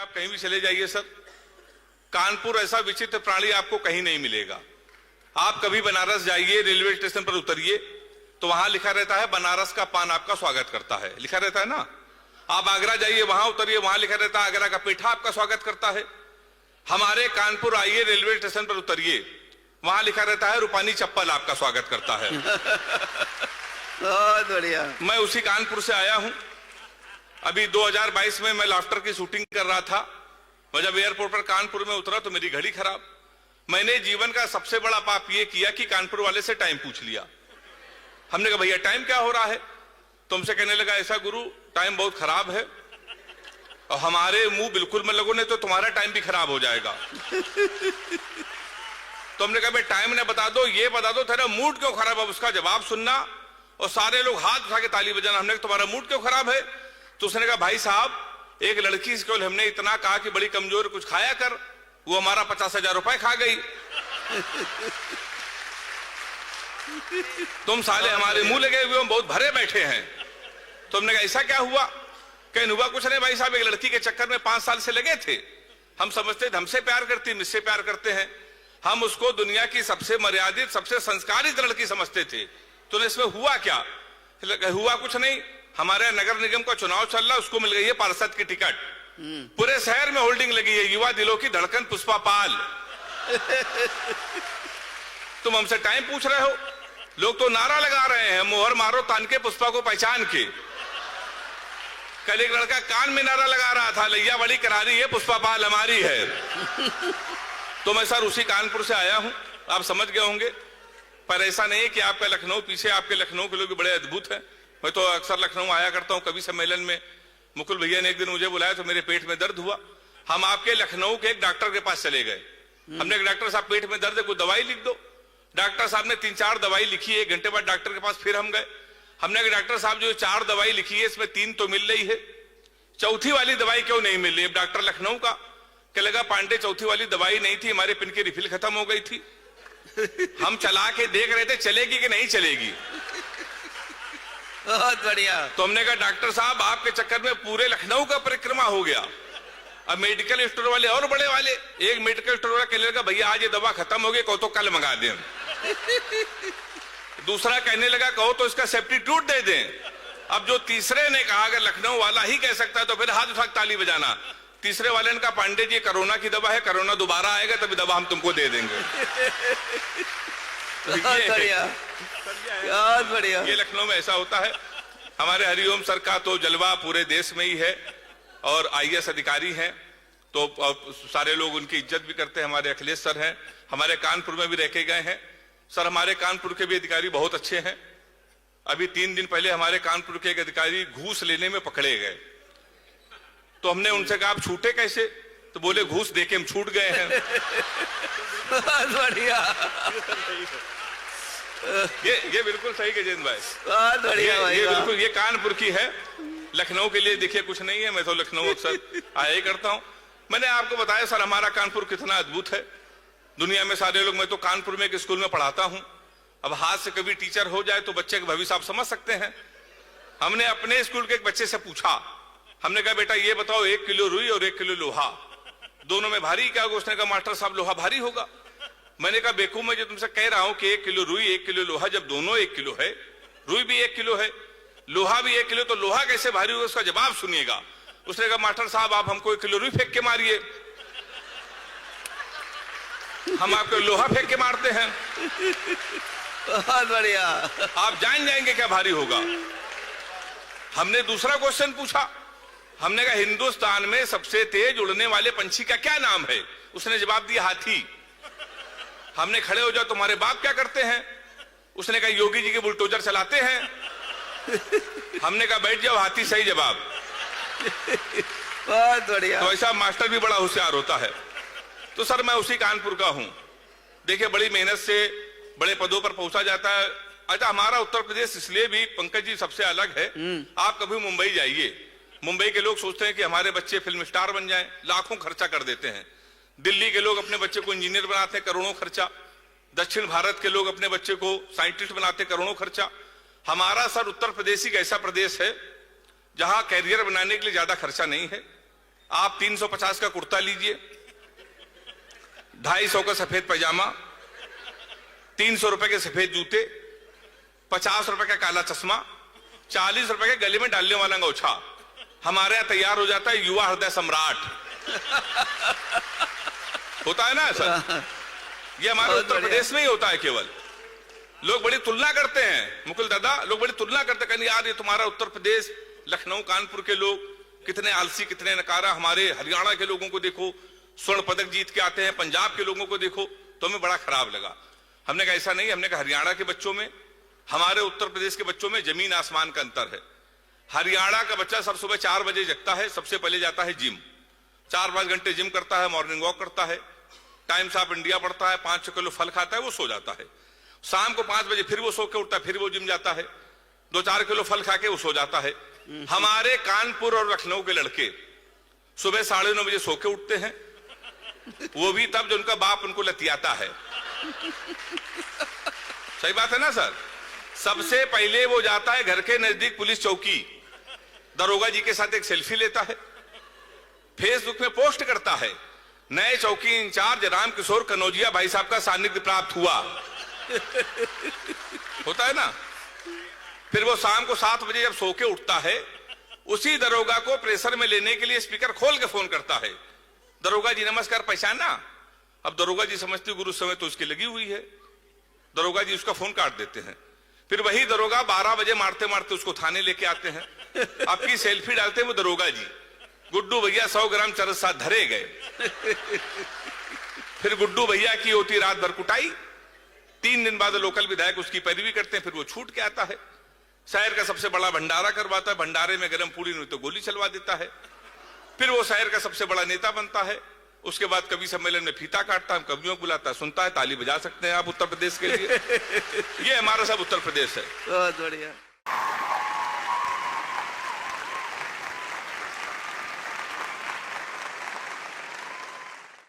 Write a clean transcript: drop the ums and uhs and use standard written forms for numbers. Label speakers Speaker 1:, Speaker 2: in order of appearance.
Speaker 1: आप कहीं भी चले जाइए सर, कानपुर ऐसा विचित्र प्राणी आपको कहीं नहीं मिलेगा। आप कभी बनारस जाइए, रेलवे स्टेशन पर उतरिए तो वहां लिखा रहता है बनारस का पान आपका स्वागत करता है, लिखा रहता है ना। आप आगरा जाइए, वहां उतरिए, वहां लिखा रहता है आगरा का पेठा आपका स्वागत करता है। हमारे कानपुर आइए, रेलवे स्टेशन पर उतरिए, वहां लिखा रहता है रूपानी चप्पल आपका स्वागत करता है।
Speaker 2: बहुत बढ़िया।
Speaker 1: मैं उसी कानपुर से आया हूं। अभी 2022 में मैं लाफ्टर की शूटिंग कर रहा था। मैं जब एयरपोर्ट पर कानपुर में उतरा तो मेरी घड़ी खराब। मैंने जीवन का सबसे बड़ा पाप ये किया कि कानपुर वाले से टाइम पूछ लिया। हमने कहा भैया टाइम क्या हो रहा है? तुमसे कहने लगा ऐसा गुरु टाइम बहुत खराब है। और हमारे मुंह बिल्कुल में लगो, नहीं तो तुम्हारा टाइम भी खराब हो जाएगा। तो हमने कहा भाई टाइम ने बता दो, ये बता दो तेरा मूड क्यों खराब है, उसका जवाब सुनना। और सारे लोग हाथ उठा के ताली बजाना। हमने कहा तुम्हारा मूड क्यों खराब है? तो उसने कहा भाई साहब एक लड़की से केवल हमने इतना कहा कि बड़ी कमजोर, कुछ खाया कर, वो हमारा 50,000 रुपए खा गई। तुम साले हमारे मुंह लगे हुए, हम बहुत भरे बैठे हैं। तो हमने कहा ऐसा क्या हुआ? कहीं हुआ कुछ नहीं भाई साहब, एक लड़की के चक्कर में 5 साल से लगे थे। हम समझते थे हमसे प्यार करती, मुझसे प्यार करते हैं। हम उसको दुनिया की सबसे मर्यादित, सबसे संस्कारित लड़की समझते थे। तो इसमें हुआ क्या? हुआ कुछ नहीं, हमारे नगर निगम का चुनाव चल रहा, उसको मिल गई है पार्षद की टिकट। पूरे शहर में होल्डिंग लगी है, युवा दिलों की धड़कन पुष्पा पाल। तुम हमसे टाइम पूछ रहे हो? लोग तो नारा लगा रहे हैं, मोहर मारो तान के पुष्पा को पहचान के। कल एक लड़का कान में नारा लगा रहा था, लैया बड़ी करारी है, पुष्पा पाल हमारी है। तो मैं सर उसी कानपुर से आया हूं, आप समझ गए होंगे। पर ऐसा नहीं है कि आपका लखनऊ पीछे, आपके लखनऊ के लोग भी बड़े अद्भुत हैं। मैं तो अक्सर लखनऊ आया करता हूं कवि सम्मेलन में। मुकुल भैया ने एक दिन मुझे बुलाया तो मेरे पेट में दर्द हुआ। हम आपके लखनऊ के एक डॉक्टर के पास चले गए। हमने कहा डॉक्टर साहब पेट में दर्द है, कोई दवाई लिख दो। डॉक्टर साहब ने 3-4 दवाई लिखी है। 1 घंटे बाद डॉक्टर के पास फिर हम गए। हमने कहा डॉक्टर साहब जो 4 दवाई लिखी है इसमें 3 तो मिल रही है, चौथी वाली दवाई क्यों नहीं मिल रही? अब डॉक्टर लखनऊ का क्या लगा, पांडे चौथी वाली दवाई नहीं थी, हमारे पिन की रिफिल खत्म हो गई थी। हम चला के देख रहे थे चलेगी कि नहीं चलेगी।
Speaker 2: बहुत बढ़िया।
Speaker 1: तो हमने कहा डॉक्टर साहब आपके चक्कर में पूरे लखनऊ का परिक्रमा हो गया। अब मेडिकल स्टोर वाले और बड़े वाले, एक मेडिकल स्टोर वाला कहने लगा भैया आज ये दवा खत्म हो गई, कहो तो कल मंगा दें। दूसरा कहने लगा कहो तो इसका सब्स्टिट्यूट दे दें। अब जो तीसरे ने कहा अगर लखनऊ वाला ही कह सकता है तो फिर हाथ उठा ताली बजाना। तीसरे वाले ने कहा पांडे जी कोरोना की दवा है, कोरोना दोबारा आएगा तभी दवा हम तुमको दे देंगे।
Speaker 2: बहुत बढ़िया, बहुत बढ़िया।
Speaker 1: ये लखनऊ में ऐसा होता है। हमारे हरिओम सर का तो जलवा पूरे देश में ही है और IAS अधिकारी हैं तो सारे लोग उनकी इज्जत भी करते हैं। हमारे अखिलेश सर हैं, हमारे कानपुर में भी रह के गए हैं। सर हमारे कानपुर के भी अधिकारी बहुत अच्छे हैं। अभी 3 दिन पहले हमारे कानपुर के एक अधिकारी घूस लेने में पकड़े गए। तो हमने उनसे कहा आप छूटे कैसे? तो बोले घूस देके हम छूट गए हैं।
Speaker 2: बहुत बढ़िया।
Speaker 1: ये बिल्कुल सही गजेंद्र भाई,
Speaker 2: बहुत बढ़िया भाई।
Speaker 1: ये बिल्कुल ये कानपुर की है। लखनऊ के लिए देखिए कुछ नहीं है, मैं तो लखनऊ अक्सर आया ही करता हूं। मैंने आपको बताया सर हमारा कानपुर कितना अद्भुत है। दुनिया में सारे लोग, मैं तो कानपुर में एक स्कूल में पढ़ाता हूं। अब हाथ से कभी टीचर हो जाए तो बच्चे का भविष्य आप समझ सकते हैं। हमने अपने स्कूल के एक बच्चे से पूछा, हमने कहा बेटा ये बताओ 1 किलो रुई और 1 किलो लोहा दोनों में भारी क्या होगा? उसने कहा मास्टर साहब लोहा भारी होगा। मैंने कहा बेवकूफ, मैं जो तुमसे कह रहा हूं कि 1 किलो रुई 1 किलो लोहा, जब दोनों 1 किलो है, रुई भी 1 किलो है, लोहा भी 1 किलो, तो लोहा कैसे भारी होगा? उसका जवाब सुनिएगा। उसने कहा मास्टर साहब आप हमको 1 किलो रुई फेंक के मारिए, हम आपको लोहा फेंक के मारते हैं।
Speaker 2: बहुत बढ़िया।
Speaker 1: आप जान जाएंगे क्या भारी होगा। हमने दूसरा क्वेश्चन पूछा, हमने कहा हिंदुस्तान में सबसे तेज उड़ने वाले पंछी का क्या नाम है? उसने जवाब दिया हाथी। हमने खड़े हो जाओ तुम्हारे बाप क्या करते हैं? उसने कहा योगी जी के बुलडोजर चलाते हैं। हमने कहा बैठ जाओ, हाथी सही जवाब।
Speaker 2: बहुत बढ़िया।
Speaker 1: तो ऐसा मास्टर भी बड़ा होशियार होता है। तो सर मैं उसी कानपुर का हूं। देखिए बड़ी मेहनत से बड़े पदों पर पहुंचा जाता है। अच्छा हमारा उत्तर प्रदेश इसलिए भी पंकज जी सबसे अलग है। आप कभी मुंबई जाइए, मुंबई के लोग सोचते हैं कि हमारे बच्चे फिल्म स्टार बन जाएं, लाखों खर्चा कर देते हैं। दिल्ली के लोग अपने बच्चे को इंजीनियर बनाते हैं, करोड़ों खर्चा। दक्षिण भारत के लोग अपने बच्चे को साइंटिस्ट बनाते, करोड़ों खर्चा। हमारा सर उत्तर प्रदेश ही ऐसा प्रदेश है जहां कैरियर बनाने के लिए ज्यादा खर्चा नहीं है, आप 350 का कुर्ता लीजिए, 250 का सफेद पैजामा, 300 रुपए के सफेद जूते, 50 रुपए का काला चश्मा, 40 रुपए के गले में डालने वाला अंगोछा, हमारे यहां तैयार हो जाता है युवा हृदय सम्राट। होता है ना सर, ये हमारे उत्तर प्रदेश में ही होता है। केवल लोग बड़ी तुलना करते हैं, मुकुल दादा, लोग बड़ी तुलना करते हैं, यार ये तुम्हारा उत्तर प्रदेश, लखनऊ कानपुर के लोग कितने आलसी, कितने नकारा, हमारे हरियाणा के लोगों को देखो स्वर्ण पदक जीत के आते हैं, पंजाब के लोगों को देखो। तो हमें बड़ा खराब लगा। हमने कहा ऐसा नहीं, हमने कहा हरियाणा के बच्चों में, हमारे उत्तर प्रदेश के बच्चों में जमीन आसमान का अंतर है। हरियाणा का बच्चा सब सुबह 4 बजे जगता है, सबसे पहले जाता है जिम, 4-5 घंटे जिम करता है, मॉर्निंग वॉक करता है, टाइम्स ऑफ इंडिया पढ़ता है, 5-6 किलो फल खाता है, वो सो जाता है। शाम को 5 बजे फिर वो सो के उठता है, फिर वो जिम जाता है, 2-4 किलो फल खा के वो सो जाता है। हमारे कानपुर और लखनऊ के लड़के सुबह 9:30 बजे सो के उठते हैं, वो भी तब जो उनका बाप उनको लतियाता है। सही बात है ना सर। सबसे पहले वो जाता है घर के नजदीक पुलिस चौकी, दरोगा जी के साथ एक सेल्फी लेता है, फेसबुक में पोस्ट करता है, नए चौकी इंचार्ज राम किशोर कनौजिया भाई साहब का सानिध्य प्राप्त हुआ। होता है ना। फिर वो शाम को 7 बजे जब सो के उठता है, उसी दरोगा को प्रेशर में लेने के लिए स्पीकर खोल के फोन करता है, दरोगा जी नमस्कार, पहचाना। अब दरोगा जी समझते गुरु समय तो उसकी लगी हुई है, दरोगा जी उसका फोन काट देते हैं। फिर वही दरोगा 12 बजे मारते मारते उसको थाने लेके आते हैं, आपकी सेल्फी डालते हैं वो दरोगा जी, गुड्डू भैया 100 ग्राम चरस साथ धरे गए। फिर गुड्डू भैया की होती रात भर कुटाई, 3 दिन बाद लोकल विधायक उसकी पैरवी करते हैं, फिर वो छूट के आता है, शहर का सबसे बड़ा भंडारा करवाता है, भंडारे में गर्म पूरी नहीं तो गोली चलवा देता है, फिर वो शहर का सबसे बड़ा नेता बनता है। उसके बाद कवि सम्मेलन में फीता काटता है, कवियों को बुलाता है, सुनता है, ताली बजा सकते हैं आप उत्तर प्रदेश के लिए। ये हमारा सब उत्तर प्रदेश है।
Speaker 2: बहुत बढ़िया।